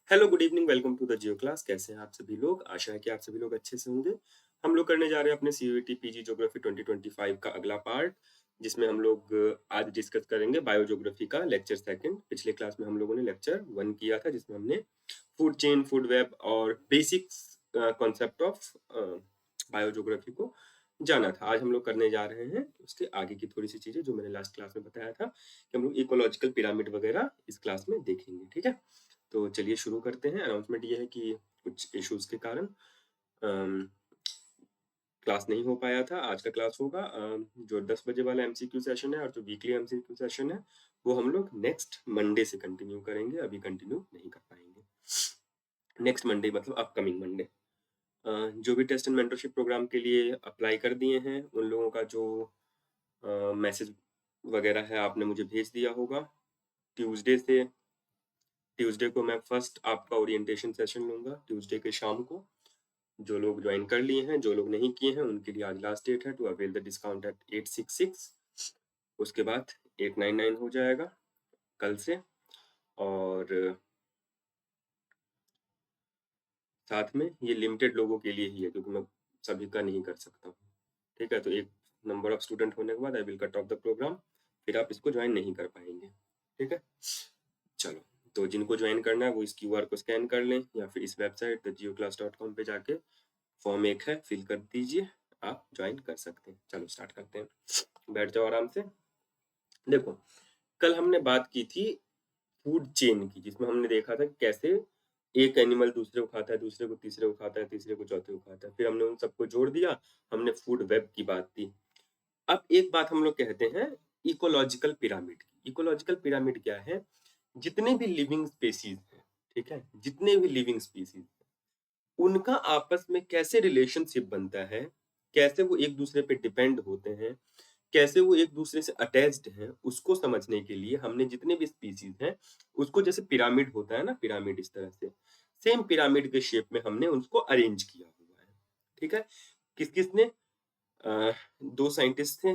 Hello good evening welcome to the geo class. कैसे हैं आप सभी लोग? आशा है कि आप सभी लोग अच्छे से होंगे। हम लोग करने जा रहे हैं अपने सीयूईटी पीजी ज्योग्राफी 2025 का अगला पार्ट, जिसमें हम लोग आज डिस्कस करेंगे बायो ज्योग्राफी का लेक्चर सेकंड। पिछले क्लास में हम लोगों ने लेक्चर 1 किया था, जिसमें हमने फूड चेन, फूड वेब और basics concept of bio geography को जाना था। आज हम लोग करने जा रहे हैं उसके आगे की थोड़ी सी चीजें जो मैंने लास्ट क्लास में बताया था कि हम लोग इकोलॉजिकल पिरामिड वगैरह इस क्लास में देखेंगे। ठीक है, तो चलिए शुरू करते हैं। अनाउंसमेंट ये है कि कुछ इश्यूज के कारण क्लास नहीं हो पाया था। आज का क्लास होगा जो 10 बजे वाला एमसीक्यू सेशन है और जो वीकली एमसीक्यू सेशन है वो हम लोग नेक्स्ट मंडे से कंटिन्यू करेंगे। अभी कंटिन्यू नहीं कर पाएंगे। नेक्स्ट मंडे मतलब अपकमिंग मंडे। जो भी टेस्ट एंड मेंटरशिप प्रोग्राम के लिए अप्लाई कर दिए हैं उन लोगों का जो मैसेज वगैरह है आपने मुझे भेज दिया होगा। ट्यूसडे को मैं फर्स्ट आपका ओरिएंटेशन सेशन लूंगा, ट्यूसडे के शाम को। जो लोग ज्वाइन कर लिए हैं, जो लोग नहीं किए हैं, उनके लिए आज लास्ट डेट है to avail the discount at 866। उसके बाद 899 हो जाएगा कल से। और साथ में ये लिमिटेड लोगों के लिए ही है क्योंकि मैं सभी का नहीं कर सकता हूँ। ठीक है, तो एक नंबर ऑफ स्टूडेंट होने के बाद I will cut off the program, फिर आप इसको ज्वाइन नहीं कर पाएंगे। ठीक है, चलो, तो जिनको ज्वाइन करना है वो इस क्यूआर को स्कैन कर लें या फिर इस वेबसाइट thegeoclass.com पे जाके फॉर्म एक है, फिल कर दीजिए, आप ज्वाइन कर सकते हैं। चलो स्टार्ट करते हैं, बैठ जाओ आराम से। देखो, कल हमने बात की थी फूड चेन की, जिसमें हमने देखा था कि कैसे एक एनिमल दूसरे को खाता है, दूसरे को तीसरे को खाता है, तीसरे को चौथे को खाता है, फिर हमने उन सबको जोड़ दिया, हमने फूड वेब की बात की। अब एक बात हम लोग कहते हैं इकोलॉजिकल पिरामिड की। इकोलॉजिकल पिरामिड क्या है? जितने भी लिविंग स्पीसीज हैं, ठीक है, जितने भी लिविंग स्पीसीज उनका आपस में कैसे रिलेशनशिप बनता है, कैसे वो एक दूसरे पे डिपेंड होते हैं, कैसे वो एक दूसरे से अटैच्ड हैं, उसको समझने के लिए हमने जितने भी स्पीसीज हैं उसको, जैसे पिरामिड होता है ना, पिरामिड इस तरह से सेम पिरामिड के शेप में हमने उसको अरेंज किया हुआ है। ठीक है, किस किसने? दो साइंटिस्ट थे,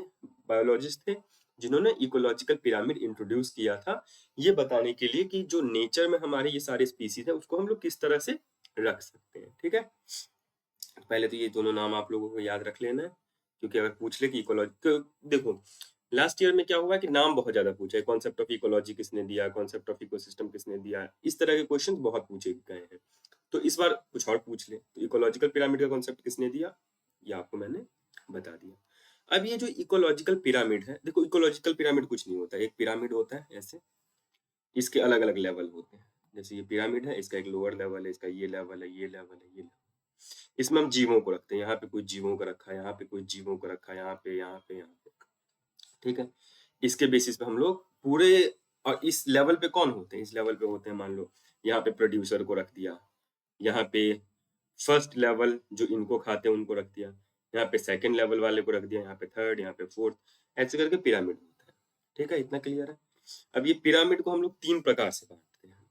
बायोलॉजिस्ट थे, जिन्होंने इकोलॉजिकल पिरामिड इंट्रोड्यूस किया था, ये बताने के लिए कि जो नेचर में हमारे ये सारे स्पीसीज है उसको हम लोग किस तरह से रख सकते हैं। ठीक है, पहले तो ये दोनों नाम आप लोगों को याद रख लेना है, क्योंकि अगर पूछ ले कि इकोलॉजी, देखो लास्ट ईयर में क्या हुआ कि नाम बहुत ज्यादा पूछा है, कॉन्सेप्ट ऑफ इकोलॉजी किसने दिया, कॉन्सेप्ट ऑफ इकोसिस्टम किसने दिया, इस तरह के क्वेश्चन बहुत पूछे गए हैं। तो इस बार कुछ और पूछ ले, तो इकोलॉजिकल पिरामिड का कॉन्सेप्ट किसने दिया, ये आपको मैंने बता दिया। अब ये जो इकोलॉजिकल पिरामिड है, देखो इकोलॉजिकल पिरामिड कुछ नहीं होता, एक पिरामिड होता है ऐसे, इसके अलग अलग लेवल होते हैं। जैसे ये पिरामिड है, इसका एक लोअर लेवल है, इसका ये लेवल है, ये लेवल है, ये लेवल। इसमें हम जीवों को रखते हैं, यहाँ पे कोई जीवों को रखा है, यहाँ पे कोई जीवों को रखा है, यहाँ पे, यहाँ पे, यहाँ पे। ठीक है, इसके बेसिस पे हम लोग पूरे, और इस लेवल पे कौन होते हैं? इस लेवल पे होते हैं, मान लो यहाँ पे प्रोड्यूसर को रख दिया, यहाँ पे फर्स्ट लेवल जो इनको खाते हैं उनको रख दिया, यहाँ पे सेकंड लेवल वाले को रख दिया, यहाँ पे थर्ड, यहाँ पे फोर्थ, ऐसे करके पिरामिड होता है। ठीक है, इतना क्लियर है? अब ये पिरामिड को हम लोग 3 प्रकार से बांटते हैं।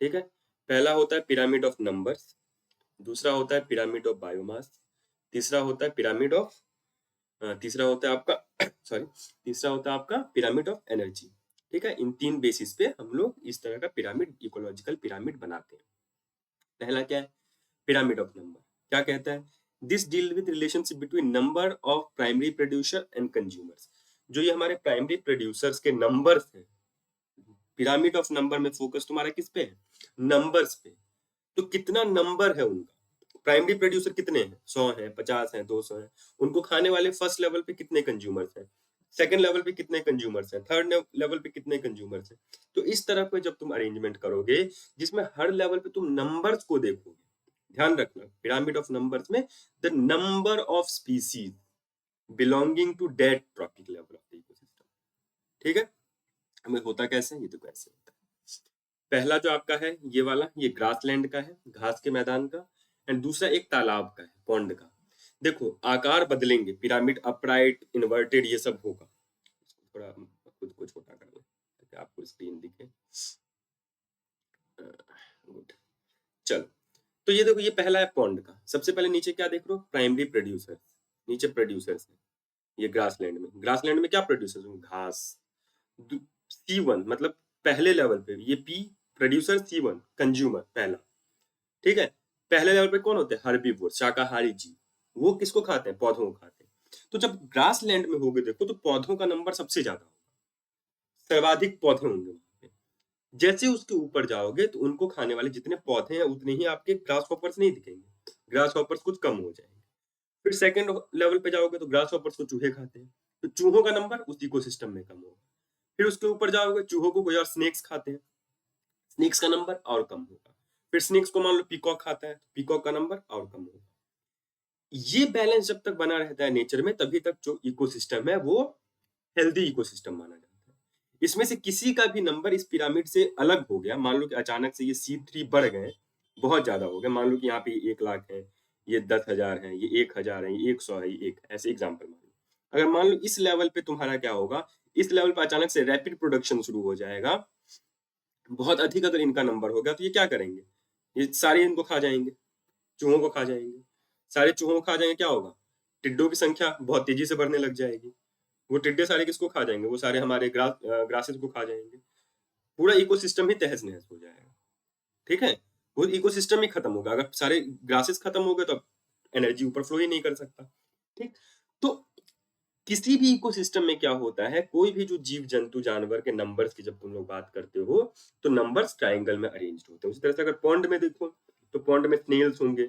ठीक है, पहला होता है पिरामिड ऑफ नंबर्स, दूसरा होता है पिरामिड ऑफ बायोमास, तीसरा होता है पिरामिड ऑफ तीसरा होता है आपका सॉरी तीसरा होता है आपका पिरामिड ऑफ एनर्जी। ठीक है, इन 3 बेसिस पे हम लोग इस तरह का पिरामिड, इकोलॉजिकल पिरामिड बनाते हैं। पहला क्या है? Pyramid of number. क्या कहता है? This deal with relationship between number of primary producer and consumers. जो ये हमारे प्राइमरी प्रोड्यूसर्स के नंबर्स हैं, पिरामिड ऑफ नंबर में फोकस तुम्हारा किस पे है? नंबर्स पे। तो कितना नंबर है उनका? प्राइमरी प्रोड्यूसर कितने हैं? 100 हैं, 50 हैं, 200 हैं। उनको खाने वाले फर्स्ट लेवल पे कितने कंज्यूमर्स हैं? सेकंड लेवल पे कितने कंज्यूमर्स हैं? थर्ड लेवल पे कितने कंज्यूमर्स हैं? तो इस तरह पे जब तुम अरेंजमेंट करोगे, जिसमें हर लेवल पे तुम नंबर्स को देखोगे, ध्यान रखना पिरामिड ऑफ नंबर्स में the number of species belonging to that trophic level of the ecosystem. ठीक है, हमें होता कैसे? ये देखो ऐसे होता है। पहला जो आपका है ये वाला, ये ग्रासलैंड का है, घास के मैदान का, एंड दूसरा एक तालाब का है, पॉन्ड का। देखो आकार बदलेंगे, पिरामिड अपराइट, इन्वर्टेड, ये सब होगा। इसको थोड़ा खुद को छोटा कर लें ताकि आपको स्क्रीन दिखे। गुड, चलो, तो ये देखो, ये पहला है पॉन्ड का। सबसे पहले नीचे क्या देख रहे हो? प्राइमरी प्रोड्यूसर, नीचे प्रोड्यूसर्स है। ये ग्रासलैंड में, ग्रासलैंड में क्या प्रोड्यूसर्स होंगे? घास। C1 मतलब पहले लेवल पे ये पी प्रोड्यूसर C1 कंज्यूमर पहला, ठीक है। पहले लेवल पे कौन होते हैं? हर्बीवोर, शाकाहारी जीव। वो किसको खाते हैं? पौधों को खाते हैं। तो जब ग्रास लैंड में होगे देखो तो पौधों का नंबर सबसे ज्यादा होगा, सर्वाधिक पौधे होंगे वहां पे। जैसे उसके ऊपर जाओगे तो उनको खाने वाले जितने पौधे हैं उतने ही आपके ग्रास हॉपर्स नहीं दिखेंगे, ग्रास हॉपर्स कुछ कम हो जाएंगे। फिर सेकंड लेवल पे जाओगे तो ग्रास हॉपर्स को चूहे खाते हैं, तो चूहों का नंबर उस इकोसिस्टम में कम होगा। फिर उसके ऊपर जाओगे, चूहों को कोई और स्नेक्स खाते हैं, स्नेक्स का नंबर और कम होगा। फिर स्नेक्स को मान लो पीकॉक खाता है, पीकॉक का नंबर और कम होगा। ये बैलेंस जब तक बना रहता है नेचर में, तभी तक जो इकोसिस्टम है वो हेल्दी इकोसिस्टम माना जाता है। इसमें से किसी का भी नंबर इस पिरामिड से अलग हो गया, मान लो कि अचानक से ये C3 बढ़ गए, बहुत ज्यादा हो गया, मान लो कि यहाँ पे 1 लाख है, ये 10,000 है, ये 1,000 है, ये 100 है, ये 1, ऐसे एग्जाम्पल मान लो। अगर मान लो इस लेवल पे तुम्हारा क्या होगा, इस लेवल पे अचानक से रैपिड प्रोडक्शन शुरू हो जाएगा, बहुत अधिक अगर इनका नंबर हो गया तो ये क्या करेंगे? ये सारे इनको खा जाएंगे, चूहों को खा जाएंगे। सारे चूहों को खा जाएंगे, क्या होगा? टिड्डों की संख्या बहुत तेजी से बढ़ने लग जाएगी। वो टिड्डे सारे किसको खा जाएंगे? वो सारे हमारे ग्रासेस को खा जाएंगे। पूरा इकोसिस्टम ही तहस नहस हो जाएगा, ठीक है। वो इकोसिस्टम ही खत्म होगा। अगर सारे ग्रासेस खत्म हो गए तो एनर्जी ऊपर फ्लो ही नहीं कर सकता, ठीक। तो किसी भी इकोसिस्टम में क्या होता है, कोई भी जो जीव जंतु जानवर के नंबर्स की जब तुम लोग बात करते हो तो नंबर्स ट्राइंगल में अरेंज्ड होते हैं। उसी तरह से अगर पॉन्ड में देखो तो पॉन्ड में स्नेल्स होंगे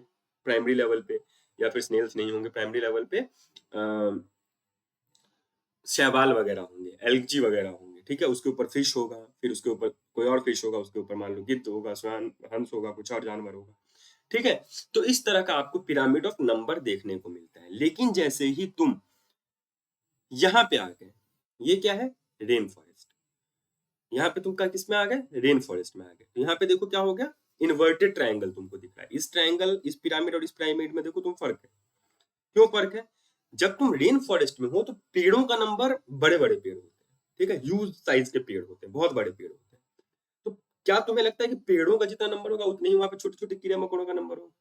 प्राइमरी लेवल पे, या फिर स्नेल्स नहीं होंगे प्राइमरी लेवल पे, शैवाल वगैरह होंगे, एल्गी वगैरह होंगे, ठीक है। उसके ऊपर फिश होगा, फिर उसके ऊपर कोई और फिश होगा, उसके ऊपर मान लो गिद्ध होगा, स्वान, हंस होगा, कुछ और जानवर होगा, ठीक है। तो इस तरह का आपको पिरामिड ऑफ नंबर देखने को मिलता है। लेकिन जैसे ही तुम यहाँ पे आ गए, ये क्या है? Rain forest. यहाँ पे तुम का किस में आ गए? रेन फॉरेस्ट में आ गए। तो यहाँ पे देखो क्या हो गया, इन्वर्टेड ट्रायंगल तुमको दिख रहा है। इस ट्रायंगल, इस पिरामिड और इस पिरामिड में देखो तुम फर्क है। क्यों फर्क है? जब तुम रेन फॉरेस्ट में हो तो पेड़ों का नंबर बड़े बड़े पेड़ होते हैं, ठीक है, ह्यूज साइज के पेड़ होते हैं, बहुत बड़े पेड़ होते हैं। तो क्या तुम्हें लगता है कि पेड़ों का जितना नंबर होगा उतने ही वहां पे छोटे छोटे कीड़े मकोड़ों का नंबर होगा?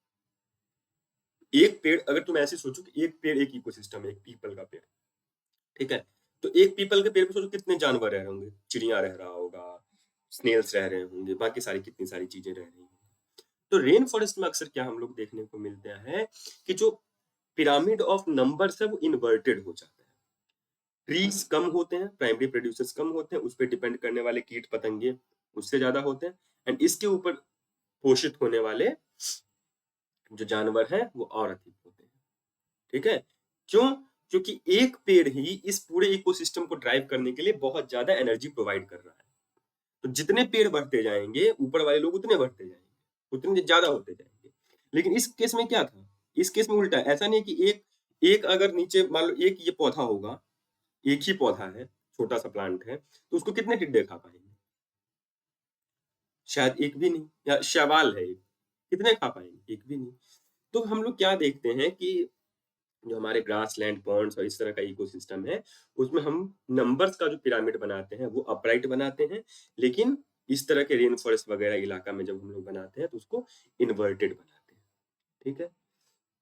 एक पेड़, अगर तुम ऐसे सोचो कि एक पेड़ एक इकोसिस्टम है, एक पीपल का पेड़, ठीक है, तो एक पीपल के पेड़ पे सोचो कितने जानवर रह रहे होंगे, चिड़िया रह रहा होगा, स्नेल्स रह रहे होंगे, बाकी सारी कितनी सारी चीजें रह रही होंगी। तो रेन फॉरेस्ट में अक्सर क्या हम लोग देखने को मिलते हैं कि जो पिरामिड ऑफ नंबर्स है वो इन्वर्टेड हो जाता है। ट्रीज कम होते हैं, प्राइमरी प्रोड्यूसर्स कम होते हैं, उस पर डिपेंड करने वाले कीट पतंगे उससे ज्यादा होते हैं, एंड इसके ऊपर पोषित होने वाले जो जानवर हैं वो और अधिक होते हैं, ठीक है। क्यों? क्योंकि एक पेड़ ही इस पूरे इकोसिस्टम को ड्राइव करने के लिए बहुत ज्यादा एनर्जी प्रोवाइड कर रहा है। तो जितने पेड़ बढ़ते जाएंगे ऊपर वाले लोग उतने बढ़ते जाएंगे, उतने ज्यादा होते जाएंगे। लेकिन इस केस में क्या था? इस केस में उल्टा है। ऐसा नहीं है कि एक एक अगर नीचे मान लो एक ये पौधा होगा, एक ही पौधा है, छोटा सा प्लांट है, तो उसको कितने टिड्डे खा पाएंगे? शायद एक भी नहीं, या शैवाल है एक, कितने खा पाएंगे? एक भी नहीं। तो हम लोग क्या देखते हैं कि जो हमारे ग्रास लैंड, पॉन्ड्स और इस तरह का इकोसिस्टम है, उसमें हम नंबर्स का जो पिरामिड बनाते हैं वो अपराइट बनाते हैं, लेकिन इस तरह के रेन फॉरेस्ट वगैरह इलाका में जब हम लोग बनाते हैं तो उसको इन्वर्टेड बनाते हैं, ठीक है।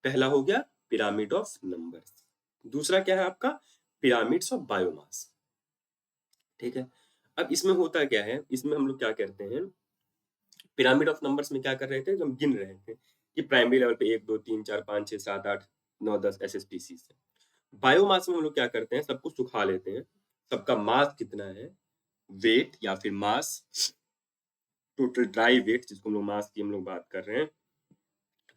पहला हो गया पिरामिड ऑफ नंबर्स। दूसरा क्या है आपका? पिरामिड्स ऑफ बायोमास, ठीक है। अब इसमें होता क्या है, इसमें हम लोग क्या करते हैं, पिरामिड ऑफ नंबर्स में क्या कर रहे थे, जो हम गिन रहे थे कि प्राइमरी लेवल पे 1 2 3 4 5 6 7 8 9 10 ऐसे स्पीसीज है। बायोमास में हम लोग क्या करते हैं, सबको सुखा लेते हैं, सबका मास कितना है, वेट या फिर मास, टोटल ड्राई वेट जिसको हम लोग मास की हम लोग बात कर रहे हैं,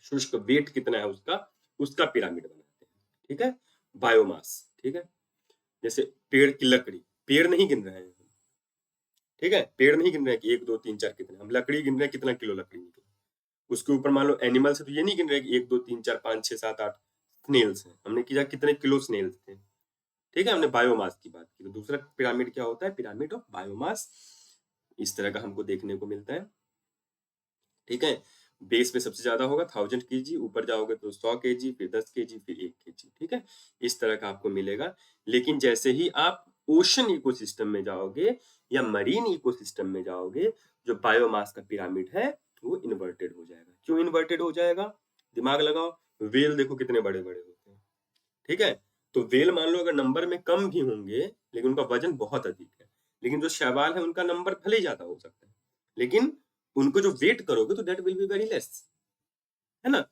शुष्क वेट कितना है उसका, उसका पिरामिड बनाते हैं, ठीक है। बायोमास, ठीक है। जैसे पेड़ की लकड़ी, पेड़ नहीं गिन रहे हैं, ठीक है, पेड़ नहीं गिन रहे हैं कि 1 2 3 4 कितने, हम लकड़ी गिन रहे हैं कितना किलो लकड़ी निकली। उसके ऊपर मान लो एनिमल्स है तो ये नहीं गिन रहे कि 1 2 3 4 5 6 7 8 स्नेल्स हैं, हमने किया कितने किलो स्नेल्स थे, ठीक है, हमने बायोमास की बात की। तो दूसरा पिरामिड क्या होता है? Pyramid of biomass. इस तरह का हमको देखने को मिलता है, ठीक है। बेस में सबसे ज्यादा होगा 1000 kg, ऊपर जाओगे तो 100 kg, फिर 10 kg, फिर 1 kg, ठीक है, इस तरह का आपको मिलेगा। लेकिन जैसे ही आप ओशन इकोसिस्टम में जाओगे या मरीन इकोसिस्टम में जाओगे, जो बायोमास का पिरामिड है वो इन्वर्टेड हो जाएगा। क्यों इन्वर्टेड हो जाएगा? दिमाग लगाओ। वेल देखो कितने बड़े बड़े होते हैं, ठीक है। तो वेल मान लो अगर नंबर में कम भी होंगे लेकिन उनका वजन बहुत अधिक है, लेकिन जो शैवाल है उनका नंबर भले ही ज्यादा हो सकता है, लेकिन उनको जो वेट करोगे तो that will be very less, है ना।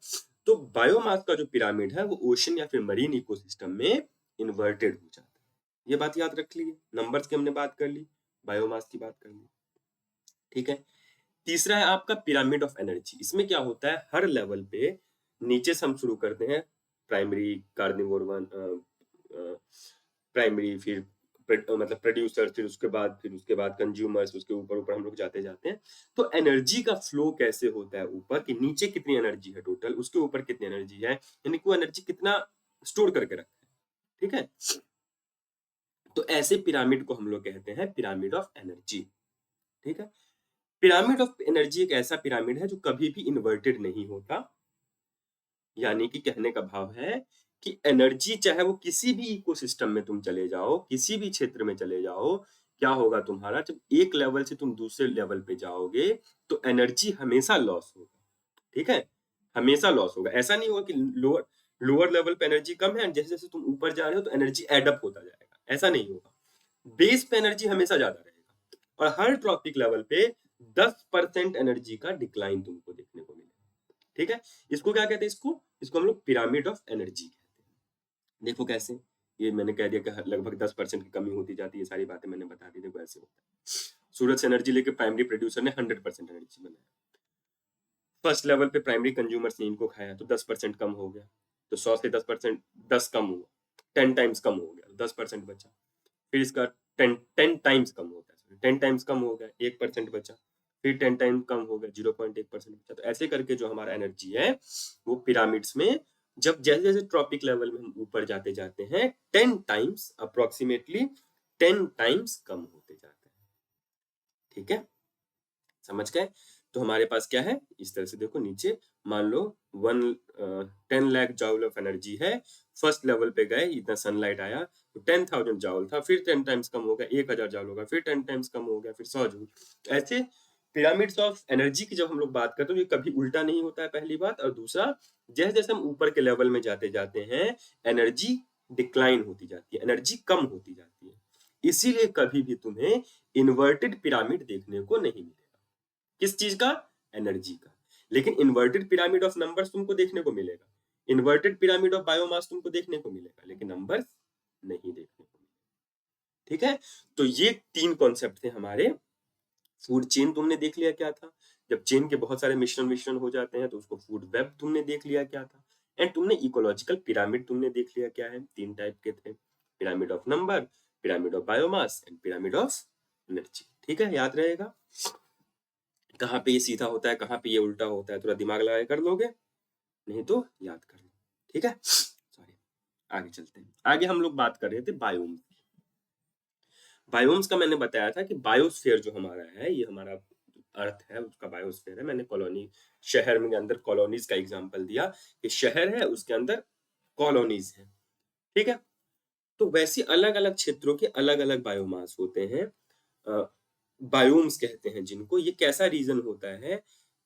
तो बायोमास का जो पिरामिड है वो ओशन या फिर मरीन इकोसिस्टम में इन्वर्टेड हो जाता है। ये बात याद रख लीजिए। नंबर्स की हमने बात कर ली, बायोमास की बात कर ली, ठीक है। तीसरा है आपका पिरामिड ऑफ एनर्जी। इसमें क्या होता है, हर लेवल पे नीचे से हम शुरू करते हैं, प्राइमरी कार्निवोर वन, प्राइमरी, फिर मतलब प्रोड्यूसर, फिर उसके बाद कंज्यूमर्स, उसके ऊपर ऊपर हम लोग जाते जाते हैं। तो एनर्जी का फ्लो कैसे होता है ऊपर, कि नीचे कितनी एनर्जी है टोटल, उसके ऊपर कितनी एनर्जी है, यानी कि वो एनर्जी कितना स्टोर करके रखा है, ठीक है। तो ऐसे पिरामिड को हम लोग कहते हैं पिरामिड ऑफ एनर्जी, ठीक है। पिरामिड ऑफ एनर्जी एक ऐसा पिरामिड है जो कभी भी इन्वर्टेड नहीं होता, यानी कि कहने का भाव है कि एनर्जी चाहे वो किसी भी इकोसिस्टम में तुम चले जाओ, किसी भी क्षेत्र में चले जाओ, क्या होगा तुम्हारा, जब एक लेवल से तुम दूसरे लेवल पे जाओगे तो एनर्जी हमेशा लॉस होगा, ठीक है, हमेशा लॉस होगा। ऐसा नहीं होगा कि लोअर लोअर लेवल पे एनर्जी कम है, जैसे जैसे तुम ऊपर जा रहे हो तो एनर्जी एडअप होता जाएगा, ऐसा नहीं होगा। बेस पे एनर्जी हमेशा ज्यादा रहेगा, और हर ट्रॉपिक लेवल पे 10% एनर्जी का डिक्लाइन तुमको देखने को मिलेगा, ठीक है। इसको क्या कहते हैं, इसको हम लोग पिरामिड ऑफ एनर्जी कहते हैं। देखो कैसे, ये मैंने कह दिया कि लगभग 10% की कमी होती जाती है, सारी बातें मैंने बता दी। देखो ऐसे होता है, सूरज से एनर्जी लेके प्राइमरी प्रोड्यूसर ने 100% एनर्जी बनाया, फर्स्ट लेवल पे प्राइमरी कंज्यूमर्स ने इनको खाया तो 10% कम हो गया, तो 100 से 10%, 10 कम हुआ, 10 टाइम्स कम हो गया, 10% बचा। फिर इसका 10 टाइम्स कम होता है, 10 टाइम्स कम हो गया, 1% बचा। फिर 10 टाइम कम हो गया, 0.1% बचा। तो ऐसे करके जो हमारा एनर्जी है वो पिरामिड्स में, जब जैसे जैसे ट्रॉपिक लेवल में हम ऊपर जाते जाते हैं, 10 टाइम्स अप्रोक्सीमेटली 10 टाइम्स कम होते जाते हैं, ठीक है, समझ गए। तो हमारे पास क्या है, इस तरह से देखो नीचे, मान लो 10 लाख जॉल ऑफ एनर्जी है, फर्स्ट लेवल पे गए, इतना सनलाइट आया तो 10,000 जॉल था, फिर 10 टाइम्स कम हो गया, 1000 जॉल होगा, फिर 10 टाइम्स कम हो गया, फिर 100 जूल। ऐसे पिरामिड्स ऑफ एनर्जी की जब हम लोग बात करते हैं, ये कभी उल्टा नहीं होता है, पहली बात। और दूसरा, जैसे जैसे हम ऊपर के लेवल में जाते जाते हैं, एनर्जी डिक्लाइन होती जाती है, एनर्जी कम होती जाती है। इसीलिए कभी भी तुम्हें इन्वर्टेड पिरामिड देखने को नहीं मिलेगा। किस चीज का, एनर्जी का। लेकिन इन्वर्टेड पिरामिड ऑफ नंबर्स तुमको देखने को मिलेगा, इन्वर्टेड पिरामिड ऑफ बायोमास तुमको देखने को मिलेगा, लेकिन नंबर्स नहीं देखने को मिलेगा, ठीक है। तो ये 3 कॉन्सेप्ट थे हमारे। फूड चेन तुमने देख लिया क्या था, जब चेन के बहुत सारे मिश्रण मिश्रण हो जाते हैं तो उसको फूड वेब तुमने देख लिया क्या था। एंड तुमने इकोलॉजिकल पिरामिड तुमने देख लिया क्या है, 3 टाइप के थे, pyramid of number, pyramid of biomass and pyramid of energy, ठीक है, याद रहेगा। कहाँ पे ये सीधा होता है, कहाँ पे ये उल्टा होता है, थोड़ा दिमाग लगा कर लोगे, नहीं तो याद कर लो, ठीक है। सॉरी, आगे चलते हैं। आगे हम लोग बात कर रहे थे बायोम। बायोम्स का मैंने बताया था कि बायोस्फीयर जो हमारा है, ये हमारा अर्थ है, उसका बायोस्फीयर है। मैंने कॉलोनी, शहर में अंदर कॉलोनीज का एग्जांपल दिया कि शहर है उसके अंदर कॉलोनीज है, ठीक है। तो वैसे अलग अलग क्षेत्रों के अलग अलग बायोमास होते हैं, बायोम्स कहते हैं जिनको। ये कैसा रीजन होता है,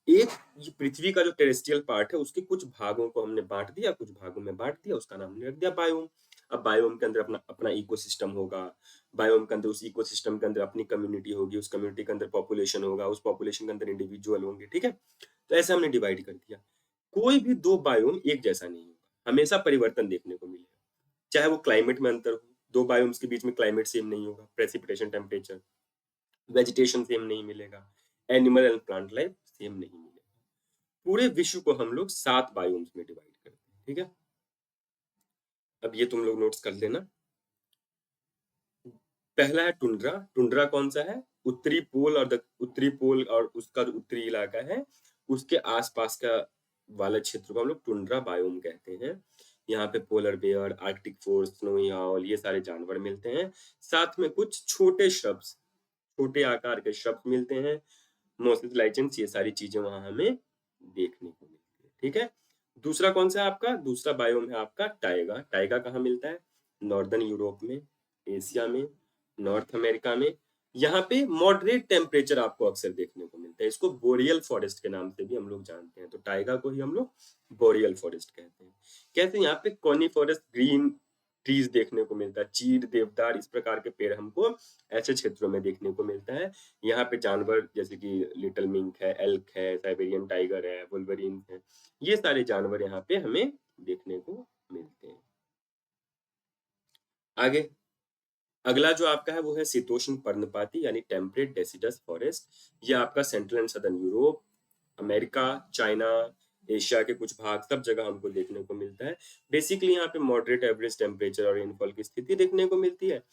एक ये पृथ्वी का जो टेरेस्ट्रियल पार्ट है उसके कुछ भागों को हमने बांट दिया, कुछ भागों में बांट दिया, उसका नाम हमने रख दिया बायोम। अब बायोम के अंदर अपना अपना इकोसिस्टम होगा, बायोम के अंदर, उस इकोसिस्टम के अंदर अपनी कम्युनिटी होगी, उस कम्युनिटी के अंदर पॉपुलेशन होगा, उस पॉपुलेशन के अंदर इंडिविजुअल होंगे, ठीक है। तो ऐसे हमने डिवाइड कर दिया। कोई भी 2 बायोम एक जैसा नहीं होगा, हमेशा परिवर्तन देखने को मिलेगा, चाहे वो क्लाइमेट में अंतर हो। 2 बायोम्स के बीच में क्लाइमेट सेम नहीं होगा, प्रेसिपिटेशन, टेम्परेचर, वेजिटेशन सेम नहीं मिलेगा, animal and plant life same नहीं मिलेगा। पूरे विश्व को हम लोग 7 बायोम्स में डिवाइड करते हैं, ठीक है। अब ये तुम लोग नोट्स कर लेना। पहला है टुंड्रा। टुंड्रा कौन सा है, उत्तरी पोल, और उत्तरी पोल और उसका जो उत्तरी इलाका है उसके आसपास का वाला क्षेत्र को हम लोग टुंड्रा बायोम कहते हैं। यहाँ पे polar bear, arctic fox, snowy owl, ये सारे जानवर मिलते हैं। साथ में कुछ छोटे श्रब्स, छोटे आकार के श्रब्स मिलते हैं, मोसेस, लाइचेंस, ये सारी चीजें वहां हमें देखने को मिलती है, ठीक है। दूसरा कौन सा है आपका, दूसरा बायोम है आपका टाइगा। टाइगा कहाँ मिलता है, नॉर्दर्न यूरोप में, एशिया में, नॉर्थ अमेरिका में। यहाँ पे मॉडरेट टेम्परेचर आपको अक्सर देखने को मिलता है। इसको बोरियल फॉरेस्ट के नाम से भी हम लोग जानते हैं, तो टाइगा को ही हम लोग बोरियल फॉरेस्ट कहते हैं। कैसे, यहाँ पे कॉनिफरस ग्रीन ट्रीज देखने को मिलता है, चीड़, देवदार, इस प्रकार के पेड़ हमको ऐसे क्षेत्रों में देखने को मिलता है। यहाँ पे जानवर जैसे कि लिटिल मिंक है, एल्क है, साइबेरियन टाइगर है, वुल्वरीन है, ये सारे जानवर यहाँ पे हमें देखने को मिलते हैं। आगे अगला जो आपका है वो है शीतोष्ण पर्णपाती यानी टेम्परेट डेसिडस फॉरेस्ट। ये आपका central and southern Europe, America, China, Asia के कुछ भाग, सब जगह हमको देखने को मिलता है। बेसिकली यहाँ पे मॉडरेट एवरेज टेम्परेचर और रेनफॉल की स्थिति देखने को मिलती है।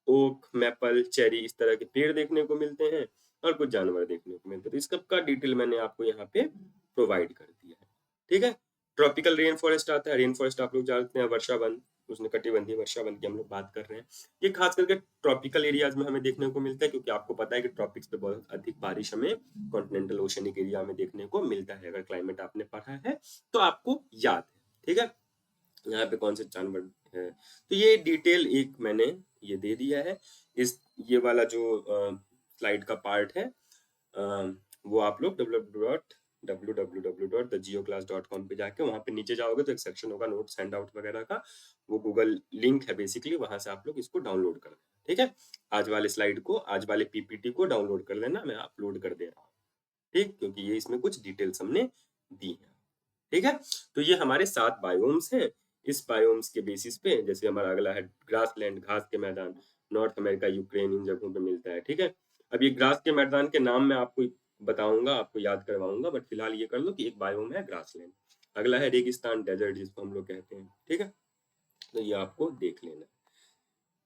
ओक, मैपल, चेरी, इस तरह के पेड़ देखने को मिलते हैं और कुछ जानवर देखने को मिलते हैं। तो इस सब का डिटेल मैंने आपको यहाँ पे प्रोवाइड कर दिया है। ठीक है। ट्रॉपिकल रेन फॉरेस्ट आता है। रेन फॉरेस्ट आप लोग जानते हैं वर्षा वन, उसने कटिबंधीय वर्षा वन की हम लोग बात कर रहे हैं। ये खास करके ट्रॉपिकल एरियाज में हमें देखने को मिलता है, क्योंकि आपको पता है कि ट्रॉपिक्स पे बहुत अधिक बारिश हमें कॉन्टिनेंटल ओशनिक एरिया में देखने को मिलता है। अगर क्लाइमेट आपने पढ़ा है तो आपको याद है। ठीक है, यहाँ पे कौन से जानवर है, तो ये डिटेल एक मैंने ये दे दिया है। इस ये वाला जो स्लाइड का पार्ट है वो आप लोग www.thegeoclass.com पे जाके वहां पे नीचे जाओगे तो एक सेक्शन होगा नोट्स हैंड आउट वगैरह का, वो गूगल लिंक है बेसिकली, वहां से आप लोग इसको डाउनलोड कर लेना। ठीक है, आज वाले स्लाइड को, आज वाले पीपीटी को डाउनलोड कर लेना, मैं अपलोड कर दे रहा हूँ। ठीक, क्योंकि ये इसमें कुछ डिटेल्स हमने दी है। ठीक है, तो ये हमारे 7 बायोम्स हैं। इस बायोम्स के बेसिस पे जैसे हमारा अगला है ग्रासलैंड, घास के मैदान, नॉर्थ अमेरिका, यूक्रेन, इन जगहों पे मिलता है। ठीक है, अब ये ग्रास के मैदान के नाम मैं आपको बताऊंगा, आपको याद करवाऊंगा, बट फिलहाल ये कर लो कि एक बायोम है ग्रासलैंड। अगला है रेगिस्तान, डेजर्ट जिसको हम लोग कहते हैं। ठीक है, तो ये आपको देख लेना।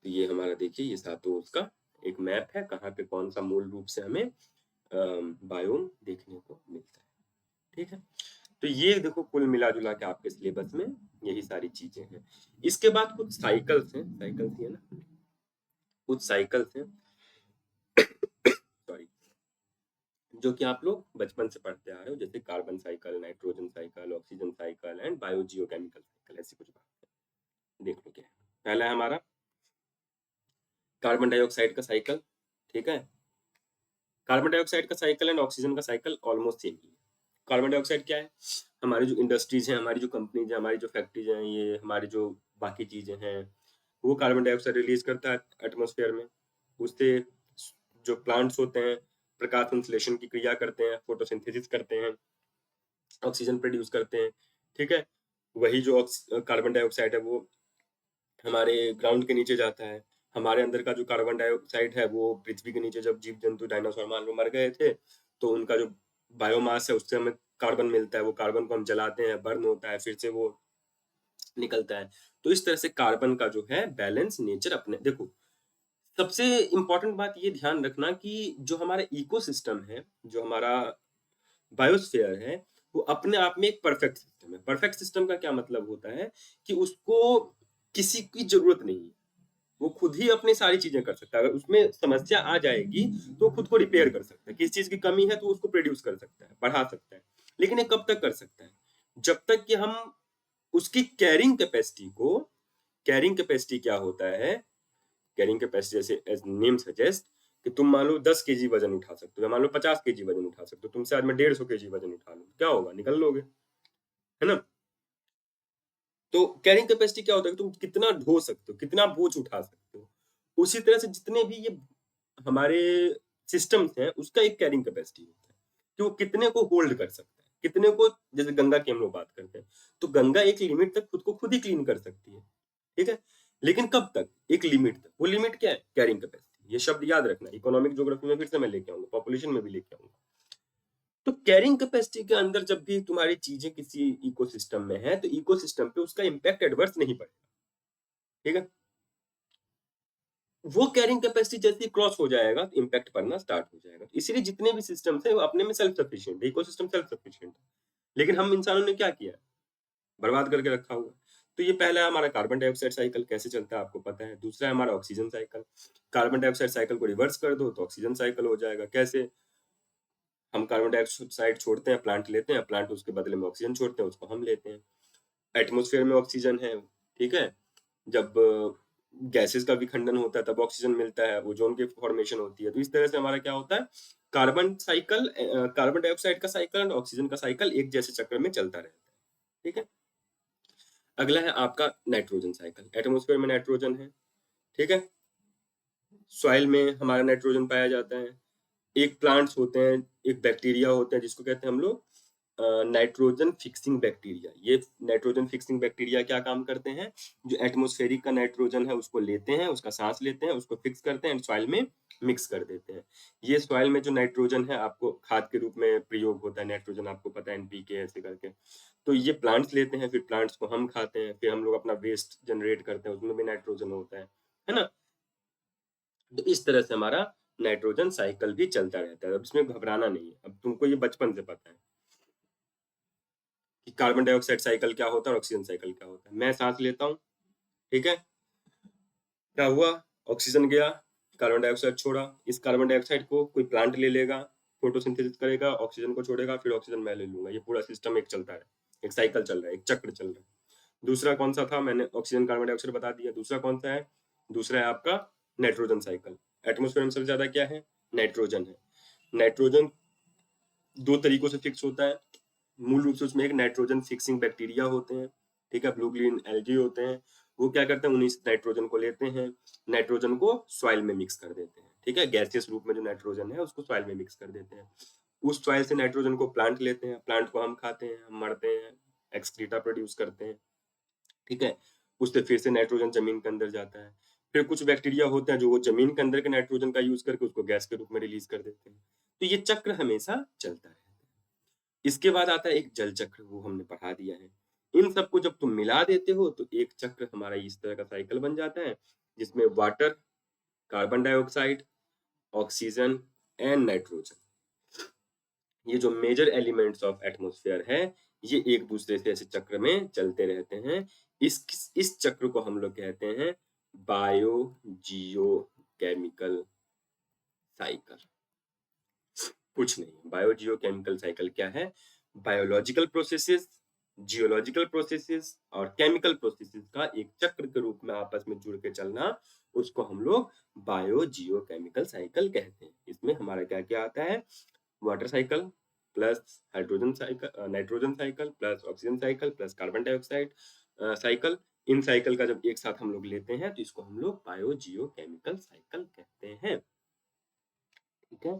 तो ये हमारा देखिए ये सातों उसका एक मैप है, कहाँ पे कौन सा मूल रूप से हमें बायोम देखने को मिलता है। ठीक है, तो ये देखो कुल मिला जुला के आपके सिलेबस में यही सारी चीजें हैं। इसके बाद कुछ साइकिल्स हैं, साइकिल्स ही है ना, कुछ साइकिल्स हैं सॉरी, जो कि आप लोग बचपन से पढ़ते आ रहे हो, जैसे carbon cycle, nitrogen cycle, oxygen cycle and biogeochemical cycle, ऐसी कुछ बात है। देख लो क्या है। पहला है हमारा कार्बन डाइऑक्साइड का साइकिल। ठीक है, कार्बन डाइऑक्साइड का साइकिल एंड ऑक्सीजन का साइकिल ऑलमोस्ट सेम ही है। कार्बन डाइऑक्साइड क्या है, हमारी जो इंडस्ट्रीज हैं, हमारी जो कंपनीज हैं, हमारी जो फैक्ट्रीज हैं, ये हमारी जो बाकी चीजें हैं, वो कार्बन डाइऑक्साइड रिलीज करता है एटमॉस्फेयर में। उससे जो प्लांट्स होते हैं प्रकाश संश्लेषण की क्रिया करते हैं, फोटोसिंथेसिस करते हैं, ऑक्सीजन प्रोड्यूस करते हैं। ठीक है, वही जो कार्बन डाइऑक्साइड है वो हमारे ग्राउंड के नीचे जाता है। हमारे अंदर का जो कार्बन डाइऑक्साइड है वो पृथ्वी के नीचे जब जीव जंतु डायनासोर मान लो मर गए थे, तो उनका जो बायोमास है उससे हमें कार्बन मिलता है। वो कार्बन को हम जलाते हैं, बर्न होता है, फिर से वो निकलता है। तो इस तरह से कार्बन का जो है बैलेंस नेचर अपने, देखो सबसे इंपॉर्टेंट बात ये ध्यान रखना कि जो हमारा इकोसिस्टम है, जो हमारा बायोस्फीयर है, वो अपने आप में एक परफेक्ट सिस्टम है। परफेक्ट सिस्टम का क्या मतलब होता है कि उसको किसी की जरूरत नहीं है, वो खुद ही अपनी सारी चीजें कर सकता है। अगर उसमें समस्या आ जाएगी तो खुद को रिपेयर कर सकता है। किसी चीज की कमी है तो उसको प्रोड्यूस कर सकता है, बढ़ा सकता है। लेकिन ये कब तक कर सकता है, जब तक कि हम उसकी कैरिंग कैपेसिटी को, कैरिंग कैपेसिटी क्या होता है, कैरिंग कैपेसिटी जैसे एज नेम सजेस्ट कि तुम मान लो 10 केजी वजन उठा सकते हो, मान लो 50 केजी वजन उठा सकते हो, तुमसे आज मैं 150 केजी वजन उठा लूं, क्या होगा, निकल लोगे, है ना। तो कैरिंग कैपेसिटी क्या होता है कि तुम कितना ढो सकते हो, कितना बोझ उठा सकते हो। उसी तरह से जितने भी ये हमारे सिस्टम्स हैं उसका एक कैरिंग कैपेसिटी होता है कि वो कितने को होल्ड कर सकता है, कितने को, जैसे गंगा की हम लोग बात करते हैं तो गंगा एक लिमिट तक खुद को खुद ही क्लीन कर सकती है। ठीक है, लेकिन कब तक, एक लिमिट तक। वो लिमिट क्या है, कैरिंग कैपेसिटी। ये शब्द याद रखना, इकोनॉमिक ज्योग्राफी में फिर से मैं लेके आऊंगा, पॉपुलेशन में भी लेके आऊंगा। तो कैरिंग कैपेसिटी के अंदर जब भी तुम्हारी चीजें किसी इकोसिस्टम में है तो इकोसिस्टम पे उसका इंपैक्ट एडवर्स नहीं पड़ेगा। ठीक है, वो कैरिंग कैपेसिटी जैसे क्रॉस हो जाएगा तो इंपैक्ट पड़ना स्टार्ट हो जाएगा। इसलिए जितने भी सिस्टम्स है वो अपने में सेल्फ सफिशिएंट है, इकोसिस्टम सेल्फ सफिशिएंट है। लेकिन हम इंसानों ने क्या किया, बर्बाद करके रखा हुआ। तो ये पहला है हमारा कार्बन डाइऑक्साइड साइकिल, कैसे चलता है आपको पता है। दूसरा है हमारा oxygen cycle. Carbon dioxide cycle को रिवर्स कर दो तो ऑक्सीजन साइकिल हो जाएगा। कैसे, हम कार्बन डाइऑक्साइड छोड़ते हैं, प्लांट लेते हैं, प्लांट उसके बदले में ऑक्सीजन छोड़ते हैं, उसको हम लेते हैं। एटमॉस्फेयर में ऑक्सीजन है, ठीक है, जब गैसेस का विखंडन होता है तब ऑक्सीजन मिलता है, ओजोन की फॉर्मेशन होती है। तो इस तरह से हमारा क्या होता है, कार्बन साइकिल, कार्बन डाइऑक्साइड का साइकिल और ऑक्सीजन का साइकिल एक जैसे चक्र में चलता रहता है। ठीक है, अगला है आपका नाइट्रोजन साइकिल। एटमॉस्फेयर में नाइट्रोजन है, ठीक है? सॉइल में हमारा नाइट्रोजन पाया जाता है। एक प्लांट्स होते हैं, एक बैक्टीरिया होते हैं जिसको कहते हैं हम लोग नाइट्रोजन फिक्सिंग बैक्टीरिया। ये नाइट्रोजन फिक्सिंग बैक्टीरिया क्या काम करते हैं? जो एटमॉस्फेरिक का नाइट्रोजन है उसको लेते हैं, उसका सांस लेते हैं, उसको फिक्स करते हैं एंड सॉइल में मिक्स कर देते हैं। ये सॉइल में जो नाइट्रोजन है आपको खाद के रूप में प्रयोग होता है, नाइट्रोजन आपको पता है एनपीके ऐसे करके। तो ये प्लांट्स लेते हैं, फिर प्लांट्स को हम खाते हैं, फिर हम लोग अपना वेस्ट जनरेट करते हैं, उसमें भी नाइट्रोजन होता है ना? तो इस तरह से हमारा नाइट्रोजन साइकिल भी चलता रहता है। अब इसमें घबराना नहीं है, अब तुमको ये बचपन से पता है कि कार्बन डाइऑक्साइड साइकिल क्या होता है और ऑक्सीजन साइकिल क्या होता है। मैं सांस लेता हूँ, ठीक है? क्या हुआ? ऑक्सीजन गया, कार्बन डाइऑक्साइड छोड़ा। इस कार्बन डाइऑक्साइड को कोई प्लांट ले लेगा, फोटोसिंथेसिस करेगा, ऑक्सीजन को छोड़ेगा, फिर ऑक्सीजन मैं ले लूंगा। ये पूरा सिस्टम एक चलता है, एक साइकिल चल रहा है, एक चक्र चल रहा है। दूसरा कौन सा था? मैंने ऑक्सीजन कार्बन डाइऑक्साइड बता दिया। दूसरा कौन सा है? दूसरा है आपका नाइट्रोजन साइकिल। एटमोस्फेयर में सबसे ज्यादा क्या है? नाइट्रोजन है। नाइट्रोजन दो तरीकों से फिक्स होता है। मूल रूप से उसमें एक नाइट्रोजन फिक्सिंग बैक्टीरिया होते हैं, ठीक है? ब्लू ग्रीन एल्गी होते हैं। वो क्या करते हैं? उन्हीं नाइट्रोजन को लेते हैं, नाइट्रोजन को सॉइल में मिक्स कर देते हैं, ठीक है? गैसियस रूप में जो नाइट्रोजन है उसको सॉइल में मिक्स कर देते हैं। उस सॉइल से नाइट्रोजन को प्लांट लेते हैं, प्लांट को हम खाते हैं, हम मरते हैं, एक्सक्रीटा प्रोड्यूस करते हैं, ठीक है? उससे फिर से नाइट्रोजन जमीन के अंदर जाता है। फिर कुछ बैक्टीरिया होते हैं जो वो जमीन के अंदर के नाइट्रोजन का यूज करके उसको गैस के रूप में रिलीज कर देते हैं। तो ये चक्र हमेशा चलता रहता है। इसके बाद आता है एक जल चक्र, वो हमने पढ़ा दिया है। इन सबको जब तुम मिला देते हो तो एक चक्र हमारा इस तरह का साइकिल बन जाता है, जिसमें water, carbon dioxide, oxygen and nitrogen, ये जो मेजर एलिमेंट्स ऑफ एटमॉस्फेयर है, ये एक दूसरे से ऐसे चक्र में चलते रहते हैं। इस चक्र को हम लोग कहते हैं बायो जियो केमिकल साइकिल। कुछ नहीं। बायो जियो केमिकल साइकिल क्या है? बायोलॉजिकल प्रोसेसेस, जियोलॉजिकल प्रोसेसेस और केमिकल प्रोसेसेस का एक चक्र के रूप में आपस में जुड़ के चलना, उसको हम लोग बायो जियो केमिकल साइकिल कहते हैं। इसमें हमारा क्या क्या आता है? Water cycle plus hydrogen cycle, nitrogen cycle plus oxygen cycle plus carbon dioxide cycle. In cycle का जब एक साथ हम लोग लेते हैं तो इसको हम लोग बायो जियो केमिकल साइकिल कहते हैं, ठीक है?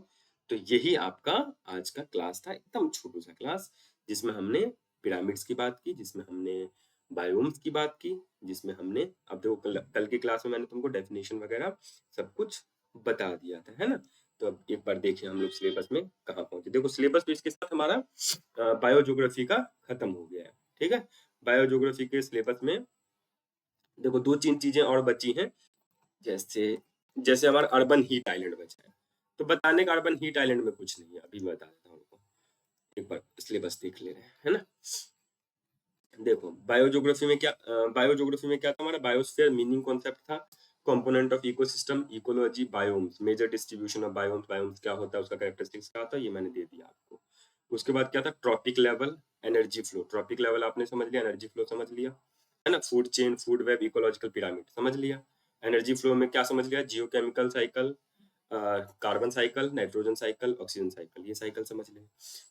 तो यही आपका आज का क्लास था, एकदम छोटू सा क्लास, जिसमें हमने पिरामिड्स की बात की, जिसमें हमने बायोम्स की बात की, जिसमें हमने अब देखो कल की क्लास में मैंने तुमको डेफिनेशन वगैरह सब कुछ बता दिया था, है ना? तो अब एक बार देखिए हम लोग सिलेबस में कहाँ पहुंचे। देखो सिलेबस तो इसके साथ हमारा बायोज्योग्राफी का खत्म हो गया है, ठीक है? बायोज्योग्राफी के सिलेबस में देखो दो तीन चीजें और बची हैं, जैसे जैसे हमारा अर्बन हीट आइलैंड बचा है। तो बताने का अर्बन हीट आइलैंड में कुछ नहीं है, अभी मैं बता देता हूँ आपको। एक बार सिलेबस देख ले रहे हैं, है ना? देखो बायोज्योग्राफी में क्या था हमारा? बायोस्फीयर मीनिंग कॉन्सेप्ट था, component of ecosystem, ecology, biomes, major distribution of biomes, biomes क्या होता है, उसका कैरेक्टरिस्टिक्स क्या होता है, ये मैंने दे दिया आपको। उसके बाद क्या था? Trophic level, energy flow. Trophic level आपने समझ लिया, एनर्जी फ्लो समझ लिया, है ना? Food chain, food web, ecological pyramid समझ लिया। एनर्जी फ्लो में क्या समझ लिया? Geochemical cycle, carbon cycle, nitrogen cycle, oxygen cycle, ये साइकिल समझ लें।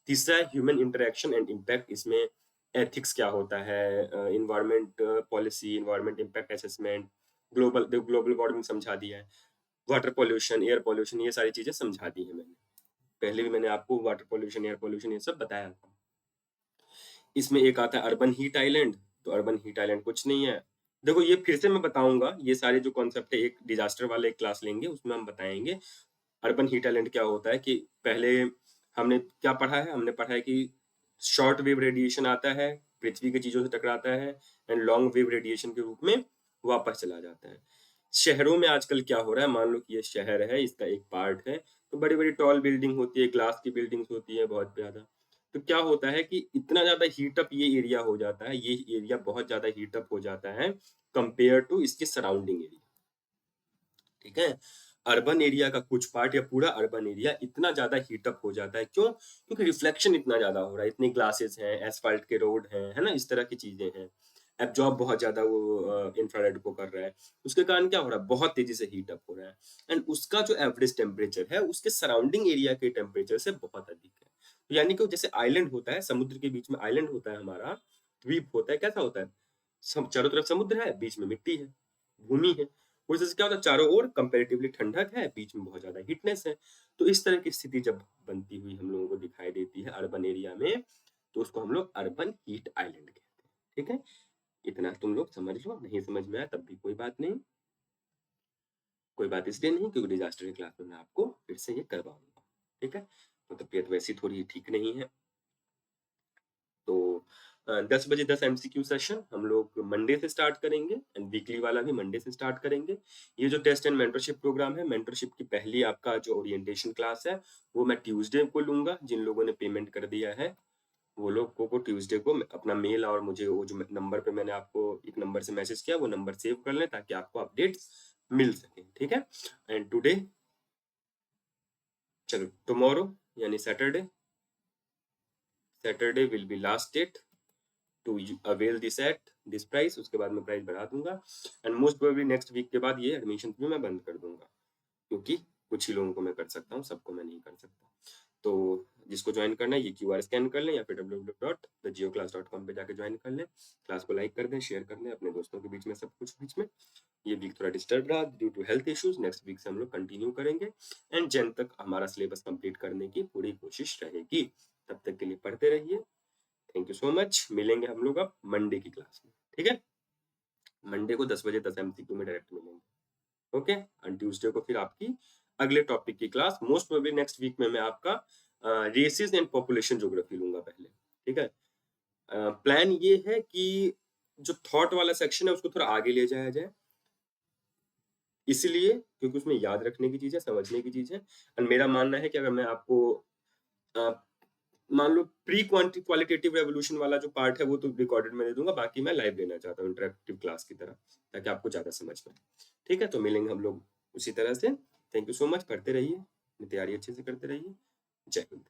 तीसरा है ह्यूमन इंटरेक्शन एंड इम्पैक्ट। इसमें एथिक्स क्या होता है, environment policy, environment impact assessment, global warming समझा दिया है, वाटर पॉल्यूशन, एयर पॉल्यूशन, ये सारी चीजें समझा दी है मैंने। पहले भी मैंने आपको वाटर पॉल्यूशन, एयर पॉल्यूशन ये सब बताया था। इसमें एक आता है अर्बन हीट आइलैंड। तो अर्बन हीट आइलैंड कुछ नहीं है, देखो ये फिर से मैं बताऊंगा, ये सारे जो कॉन्सेप्ट है एक डिजास्टर वाले एक क्लास लेंगे उसमें हम बताएंगे अर्बन हीट आइलैंड क्या होता है। कि पहले हमने क्या पढ़ा है? हमने पढ़ा है कि शॉर्ट वेव रेडिएशन आता है, पृथ्वी की चीजों से टकराता है एंड लॉन्ग वेव रेडिएशन के रूप में वापस चला जाता है। शहरों में आजकल क्या हो रहा है, मान लो कि ये शहर है, इसका एक पार्ट है, तो बड़ी बड़ी टॉल बिल्डिंग होती है, ग्लास की बिल्डिंग्स होती है बहुत ज्यादा। तो क्या होता है कि इतना ज्यादा हीटअप ये एरिया हो जाता है, ये एरिया बहुत ज्यादा हीटअप हो जाता है कंपेयर टू इसके सराउंडिंग एरिया, ठीक है? अर्बन एरिया का कुछ पार्ट या पूरा अर्बन एरिया इतना ज्यादा हीटअप हो जाता है, क्यों? क्योंकि रिफ्लेक्शन इतना ज्यादा हो रहा है, इतनी ग्लासेस हैं, एसफाल्ट के रोड हैं, है ना? इस तरह की चीजें हैं, एब्जॉर्ब बहुत ज्यादा वो इंफ्रारेड को कर रहा है, उसके कारण क्या हो रहा है? बहुत तेजी से हीटअप हो रहा है एंड उसका जो एवरेज टेम्परेचर है उसके सराउंडिंग एरिया के टेम्परेचर से बहुत अधिक है। तो यानी कि जैसे आइलैंड होता है, समुद्र के बीच में आइलैंड होता है हमारा, द्वीप होता है, कैसा होता है? चारों तरफ समुद्र है, बीच में मिट्टी है, भूमि है। उस वजह से क्या होता है, चारों ओर कंपैरेटिवली ठंडक है, बीच में बहुत ज़्यादा हीटनेस है। तो इस तरह की स्थिति जब बनती हुई हम लोगों को दिखाई देती है अर्बन एरिया में, तो उसको हम लोग अर्बन हीट आइलैंड कहते हैं। ठीक है? इतना तुम लोग समझ लो, नहीं समझ में आया तब भी कोई बात नहीं। कोई बात इसलिए नहीं क्योंकि डिज़ास्टर की क्लास में मैं आपको फिर से ये करवाऊँगा। ठीक है? तो तबीयत वैसी थोड़ी ठीक नहीं है। तो 10 बजे 10 एमसीक्यू सेशन हम लोग मंडे से स्टार्ट करेंगे एंड वीकली वाला भी मंडे से स्टार्ट करेंगे। ये जो टेस्ट एंड मेंटरशिप प्रोग्राम है, मेंटरशिप की पहली आपका जो ओरिएंटेशन क्लास है, वो मैं ट्यूसडे को लूँगा। जिन लोगों ने पेमेंट कर दिया है, वो लोगों को ट्यूसडे को अपना मेल और मुझे वो जो नंबर पे मैंने आपको एक नंबर से मैसेज किया, वो नंबर सेव कर लें ताकि आपको अपडेट्स मिल सकें। ठीक है? एंड टुडे चलो टुमारो यानी Saturday will be last date to avail this at this price. उसके बाद मैं प्राइस बढ़ा दूंगा and most probably next week के बाद ये एडमिशन भी मैं बंद कर दूंगा, क्योंकि कुछ ही लोगों को मैं कर सकता हूँ, सबको मैं नहीं कर सकता। तो जिसको ज्वाइन करना है ये QR स्कैन कर लें या फिर www.thegeoclass.com पे जाके ज्वाइन कर लें। क्लास को लाइक कर दें, शेयर कर दें अपने दोस्तों के बीच में, सब कुछ बीच में। ये वीक थोड़ा डिस्टर्ब रहा due to health issues. Next week से हम लोग कंटिन्यू करेंगे एंड जैन तक हमारा सिलेबस कंप्लीट करने की पूरी कोशिश रहेगी। तब तक के लिए पढ़ते रहिए। Thank you so much. मिलेंगे हम लोग अब मंडे की क्लास में। ठीक है? मंडे को 10 बजे 10 एमसीक्यू में डायरेक्ट मिलेंगे। ओके? एंड ट्यूसडे को फिर आपकी अगले टॉपिक की class, most probably next week में मैं आपका रेसेस एंड पॉपुलेशन ज्योग्राफी लूंगा पहले। ठीक है? प्लान ये है कि जो थॉट वाला सेक्शन है उसको थोड़ा आगे ले जाया जाए, इसलिए क्योंकि उसमें याद रखने की चीज है, समझने की चीज है। एंड मेरा मानना है कि अगर मैं आपको मान लो प्री क्वालिटेटिव रेवोल्यूशन वाला जो पार्ट है वो तो रिकॉर्डेड में दे दूंगा, बाकी मैं लाइव लेना चाहता हूँ इंटरेक्टिव क्लास की तरह, ताकि आपको ज्यादा समझ में आए। ठीक है? तो मिलेंगे हम लोग उसी तरह से। Thank you so much. पढ़ते रहिए, अपनी तैयारी अच्छे से करते रहिए। जय हिंद।